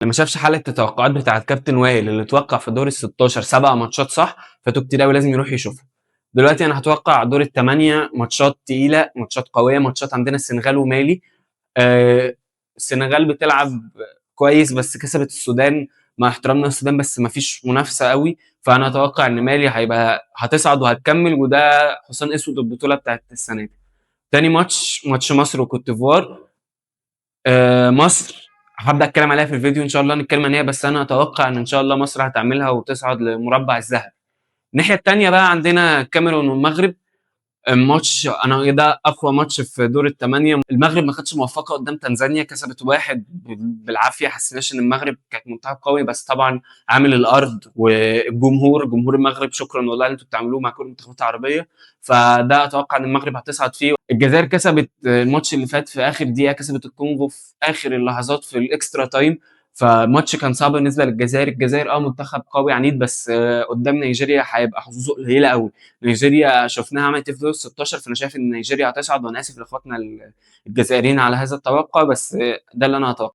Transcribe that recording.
اللي ما شافش حلقة التوقعات بتاعة كابتن وائل اللي توقع في دور ال16 7 ماتشات صح، فاتوا كتير أوي لازم يروح يشوفها. دلوقتي أنا هاتوقع دور ال8 ماتشات تقيلة، ماتشات قوية، ماتشات عندنا السنغال ومالي. السنغال بتلعب كويس بس كسبت السودان، مع احترامنا للسودان بس ما فيش منافسة أوي، فأنا أتوقع إن مالي هتصعد وهتكمل، وده حصان أسود البطولة بتاعة السنة دي. تاني ماتش مصر وكوت ديفوار. مصر هابدأ أتكلم عليها في الفيديو إن شاء الله نتكلم عن هي، بس أنا أتوقع إن شاء الله مصر هتعملها وتصعد لمربع الذهبي. الناحية التانية بقى عندنا الكاميرون والمغرب. ماتش انا ده اقوى ماتش في دور الثمانيه. المغرب ما كانتش موفقه قدام تنزانيا، كسبت واحد بالعافيه، حسيناش ان المغرب كانت منتخب قوي، بس طبعا عامل الارض والجمهور، جمهور المغرب شكرا والله اللي انتوا بتعملوه مع كل المنتخبات العربيه، فده اتوقع ان المغرب هتصعد فيه. الجزائر كسبت الماتش اللي فات في اخر دقيقه، كسبت الكونغو في اخر اللحظات في الاكسترا تايم، فماتش كان صعب بالنسبه للجزائر. الجزائر منتخب قوي عنيد، بس قدام نيجيريا هيبقى حظوظه قليله قوي. نيجيريا شفناها عملت ايه في دور ال 16، فانا شايف ان نيجيريا هتصعد، وانا اسف لاخواتنا الجزائريين على هذا التوقع، بس ده اللي انا اتوقع.